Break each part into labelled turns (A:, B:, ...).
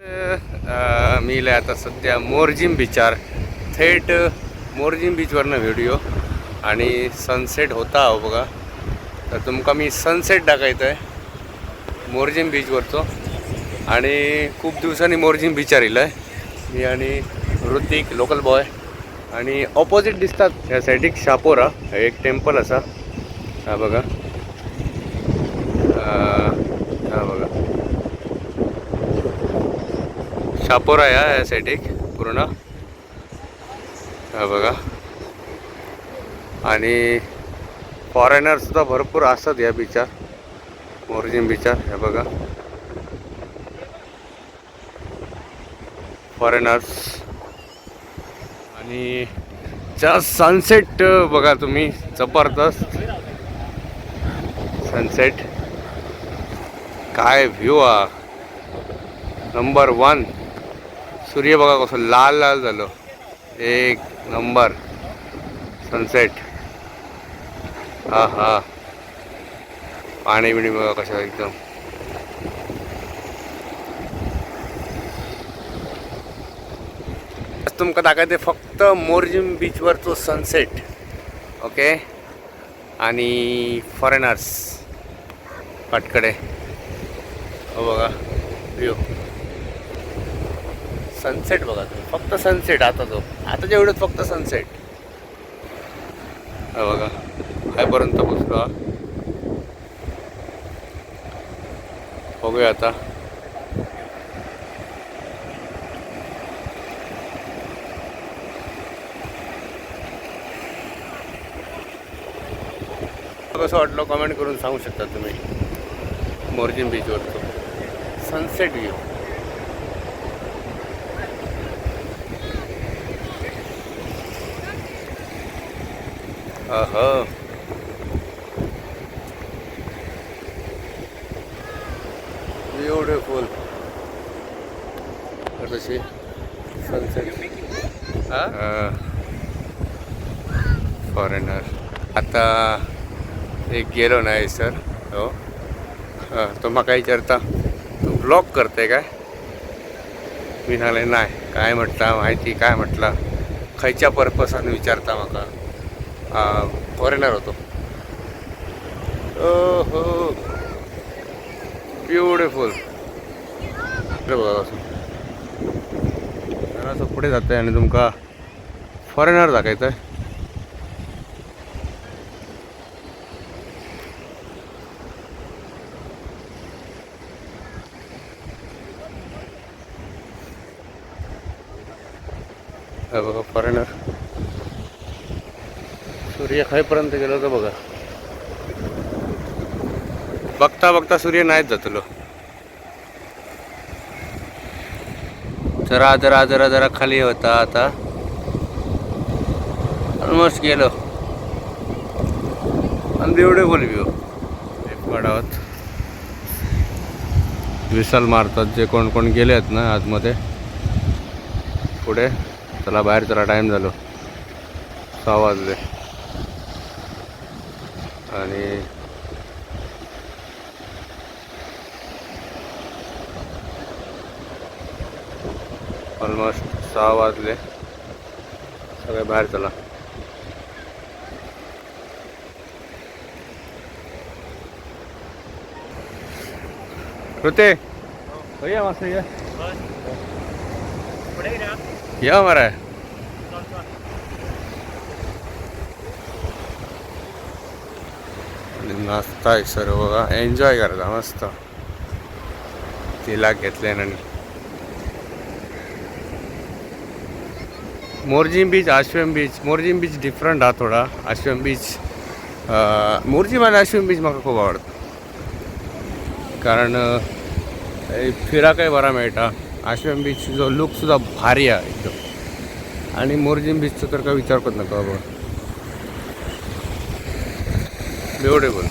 A: मी आता सध्या मोरजिम बीचार थेट मोरजिम बीचवरनं व्हिडिओ आणि सनसेट होता हो बघा. तर तुमका मी सनसेट दाखवतो आहे मोरजिम बीचवरचो. आणि खूप दिवसांनी मोरजिम बीचार येईल आहे मी आणि ऋतिक लोकल बॉय. आणि ऑपोजिट दिसतात या साईडीक शापोरा एक टेम्पल असा. हा बघा, हा बघा शापोरा या साईडीक पूर्ण. हा बघा, आणि फॉरेनर सुद्धा भरपूर असतात या बीचार, मोरजिम बीचार. हे बघा फॉरेनर्स. आणि चा सनसेट बघा तुम्ही, जबरदस्त सनसेट. काय व्ह्यू हा, नंबर 1. सूर्य बघा कसं लाल लाल झालं, एक नंबर सनसेट. हा हा, पाणी बिणी बघा कसं एकदम. तुमका दाखवते फक्त मोरजिम बीचवरचो सनसेट. ओके. आणि फॉरेनर्स पाटकडे हो बघा व्ह्यू, सनसेट बघा तुम्ही, फक्त सनसेट. आता जेवढं फक्त सनसेट. हा बघा खायपर्यंत बसलो. बघूया आता. कसं वाटलं कमेंट करून सांगू शकता तुम्ही. मोरजिम बीचवरचं सनसेट व्ह्यू. ब्युटिफुल तशी सनसेट. फॉरेनर आता एक गेलो नाही सर. हो तो मग काय विचारता, तू ब्लॉग करते काय? मी सांगले नाही. काय म्हटला माहिती, काय म्हटला खायच्या पर्पसाने विचारता माका. फॉरेनर होतो. हो ब्युटिफुल. बघा असं पुढे जात आहे आणि तुमका फॉरेनर दाखवायचं आहे. बघा फॉरेनर. सूर्य खाईपर्यंत गेलो तर बघा, बघता बघता सूर्य नाहीच जातलो. जरा जरा जरा जरा खाली होता, आता ऑलमोस्ट गेलो. आणि ब्युटिफुल व्ह्यू. एक वाढावत विसल मारतात जे कोण कोण गेले आहेत ना आतमध्ये पुढे. चला बाहेर चला, टाईम झालो, 6 वाजले. आणि ऑलमोस्ट 6 वाजले, सगळे बाहेर चला. होते भैया मस्त या मारा. मस्त आहे सर बघा, एन्जॉय करता मस्त. तिला घेतले आणि Morjim beach, Ashwem beach. Morjim beach different हा थोडा. आश्वेम बीच, मोरजिम आणि आश्वेम बीच मला खूप आवडतं, कारण फिरा काही बरा मेळटा. आश्वेम बीच जो लुक सुद्धा भारी आहे एकदम. आणि मोरजिम बीचचं तर काय विचार करत नका बाबा, ब्युटिफुल.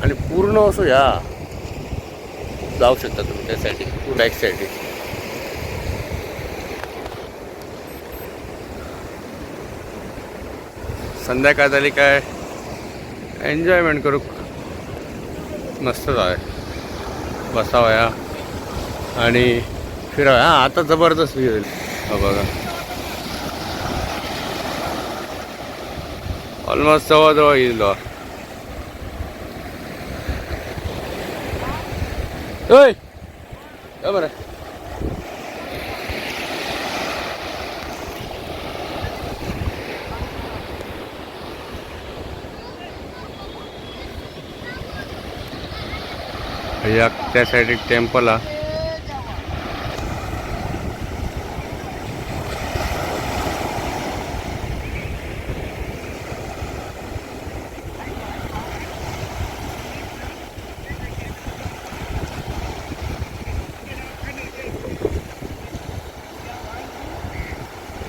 A: आणि पूर्ण असं या जाऊ शकता तुम्ही त्यासाठी बॅक साईड. संध्याकाळ झाली काय एन्जॉयमेंट करू मस्तच आहे. बसावया आणि फिरा. हां आता जबरदस्त व्ह्यू होईल. हा बघा ऑलमोस्ट जवळजवळ येईल. ओय बरं या त्या साईड एक टेम्पल आहे.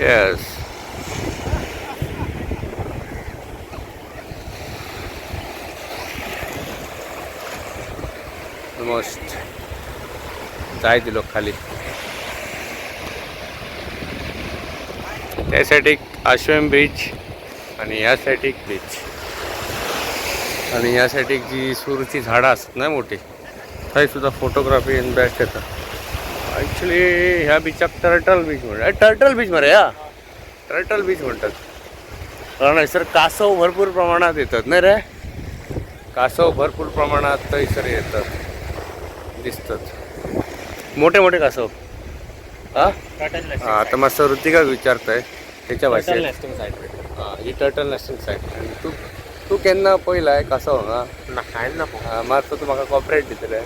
A: येस ऑलमोस्ट जाय दिलो खाली. त्या साईड एक आश्रम बीच आणि या साईड एक बीच आणि या साईड एक जी सुरूची झाडं असतात ना मोठी थंय सुद्धा फोटोग्राफी इन बेस्ट येतं. ॲक्च्युली ह्या बीचाक टर्टल बीच म्हणतात. टर्टल बीच मरे या टर्टल बीच म्हणतात. कारण हैसर कासव भरपूर प्रमाणात येतात नाही रे. कासव भरपूर प्रमाणात थंयसर येतात दिसतात मोठे मोठे कासव. हां आता मस्त ऋतिका विचारतंय त्याच्या भाषेत. हां ही टर्टल नेस्टिंग साईट. आणि तू केन्ना पयलाय कासव हांगा मातसो तूं म्हाका कॉपरेट दितलें.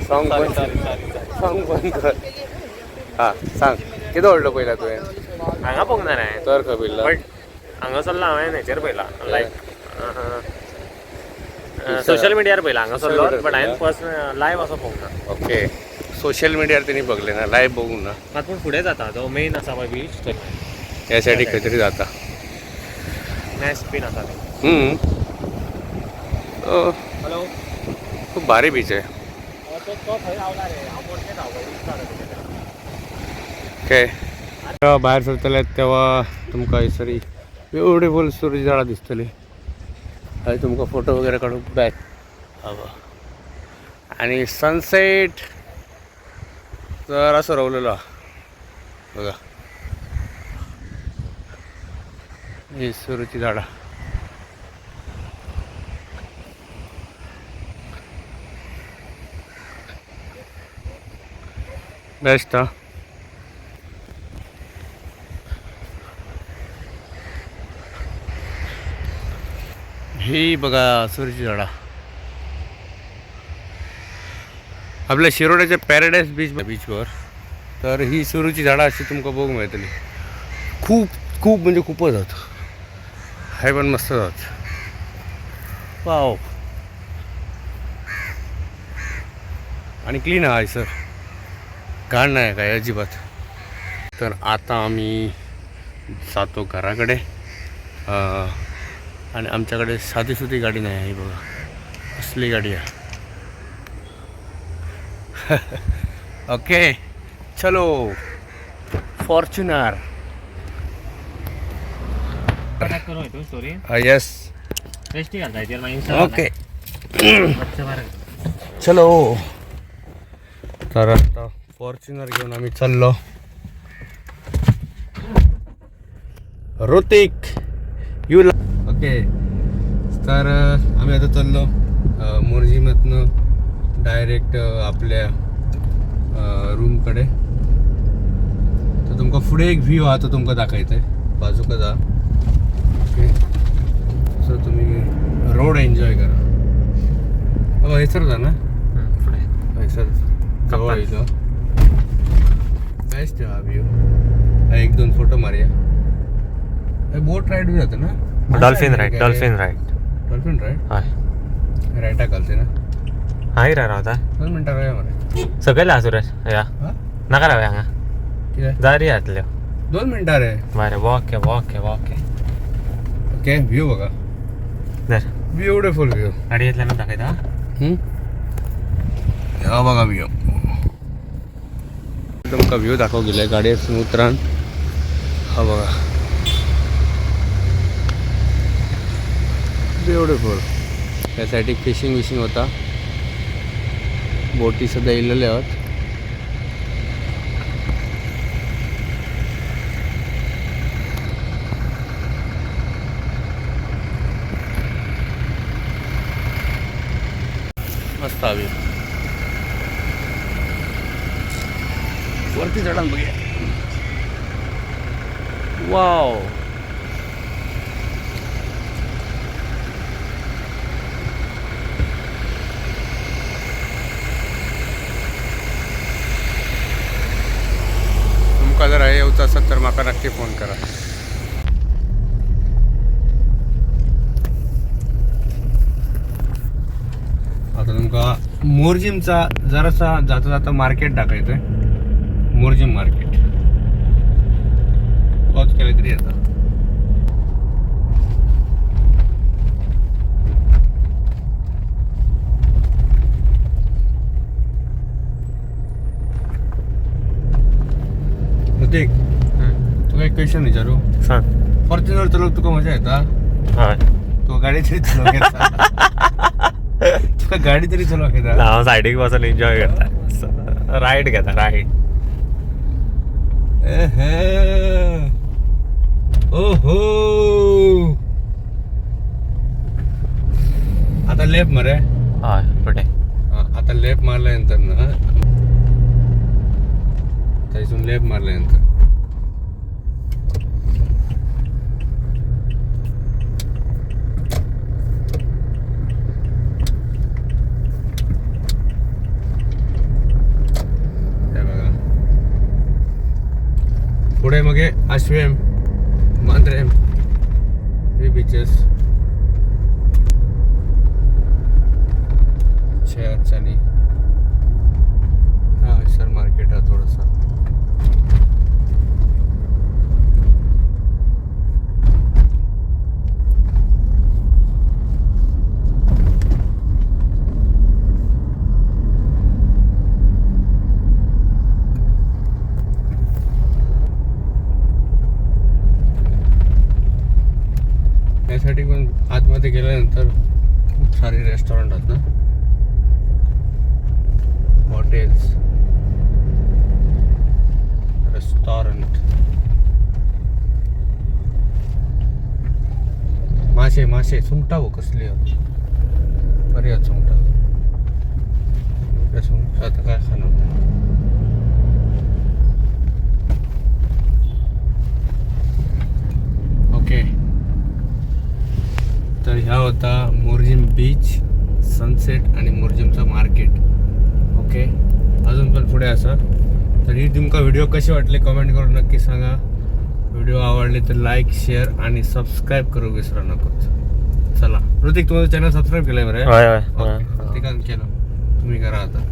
A: सॉंग बंद कर. हां सांग कितें व्हडलो पयला तुवें
B: हांगा पळोवंक ना
A: तर खबिल्ला
B: बट हांगा सरलो हांवें हेचेर पयला लायक सोशल मिडियार पयला हांगा सरलो बट हांवें फर्स्ट लायव्ह असो पळोवंक ना.
A: ओके सोशल मिडियार तेणी बघले ना लायव्ह बघूंक ना.
B: मात पूण फुडें जाता जो मेन आसा पळय बीच
A: ह्या सायडीक खंय तरी जाता.
B: नेस्ट बीन आसा
A: हॅलो खूप भारी बीच आहे. ओके भायर सरतले तेव्हा तुमकां हयसरी ब्युटिफूल सुरजी झाडां दिसतली. थंय तुमकां फोटो वगैरे काडूंक बॅक हवा. आणि सनसेट जर असं रावलेलो बघा ही सुरूची झाडां. बेस्ट हा. ही बघा सुरूची झाडां. आपल्या शिरोड्याच्या पॅराडायस बीचवर तर ही सुरूची झाडां अशी तुमकां बघूंक मेळटली. खूप खूप म्हणजे खूपच जात. हाय पण मस्त जात. वाव आणि क्लीन आहे सर घाण नाही काय अजिबात. तर आता आम्ही जातो घराकडे. आणि आमच्याकडे साधी सुधी गाडी नाही आहे बघा असली गाडी आहे. ओके चलो फॉर्च्युनर.
B: स्टोरी
A: यस
B: टेस्टी घालता
A: ओके चलो. तर आता फॉर्च्युनर घेऊन आम्ही चाललो. Hrithik you okay. तर आम्ही आता चाललो मोर्जीमधनं डायरेक्ट आपल्या रूमकडे. तर तुमका फुडें एक व्ह्यू हा तो तुमकां दाखयतोय बाजूका जा. ओके सो तुम्ही रोड एन्जॉय करा. हयसर जा ना
B: फुडें
A: हयसर जवळ येयलो. बेस्ट हा व्ह्यू. एक दोन फोटो मारूया. बोट राईड बी जातं ना.
B: Dolphin ride dolphin ride
A: dolphin ride
B: हय
A: रायटा घालते ना.
B: हाय रा रावता
A: 2 मिनटां रावया मरे.
B: सकयल हा सुरेश या नाका रावया हांगा
A: कितें
B: जारी घातल्यो
A: 2 मिनटां रे.
B: बरें वॉके वॉके वॉके.
A: ओके व्ह्यू बघा
B: दर
A: ब्युटिफूल व्ह्यू.
B: गाडी घेतल्यानं दाखयता.
A: हा बघा व्ह्यू. तुमकां व्ह्यू दाखव गेले गाडयेसून उतरान. हा बघा ब्युटिफूल. त्या साईड फिशिंग विशिंग होता. बोटी सुद्धा येयलेले आहात. मस्त हवी वरती चढाल बघूया वाव तुमका जर हे येऊचं असेल तर माका नक्की फोन करा आता तुमका मोरजिमचा जरासा जाता जाता मार्केट दाखवतोय मोरजिम मार्केट पॉज केलं तरी येतं ऋतिक तुका एक क्वेश्चन विचारू
B: सांग
A: फॉर्च्युनर चलोक तुका मजा येता
B: हय
A: तुका गाडी तरी चलोक येता तुका गाडी तरी चलोक येता
B: हांव सायडीक बसून एन्जॉय करता रायड घेता रायड
A: ओहो आता लेफ्ट मरे
B: हय फुडें
A: आता लेफ्ट मारल्यानंतर ना थंयसून लेफ्ट मारल्यानंतर हे बघा पुढे मग हे आश्वेम मांद्रेम हे बीचेस चनी हा सर मार्केट हा थोडासा यासाठी पण आतमध्ये गेल्यानंतर खूप सारे रेस्टॉरंट आहेत ना हॉटेल्स रेस्टॉरंट मासे मासे सुंगटा हो कसली बरी आहेत सुंगटा सुंगटा आता काय खाणं ओके तर ह्या होता मोरजिम बीच सनसेट आणि मोरजिमचं मार्केट ओके अजून पण पुढे असं तर ही तुमका व्हिडिओ कसे वाटले कमेंट करून नक्की सांगा व्हिडिओ आवडले तर लाईक शेअर आणि सबस्क्राईब करू विसरू नको चला ऋतिक तुमचं चॅनल सबस्क्राईब केलंय बरं
B: हय हय
A: ठीक आहे केलं तुम्ही करा आता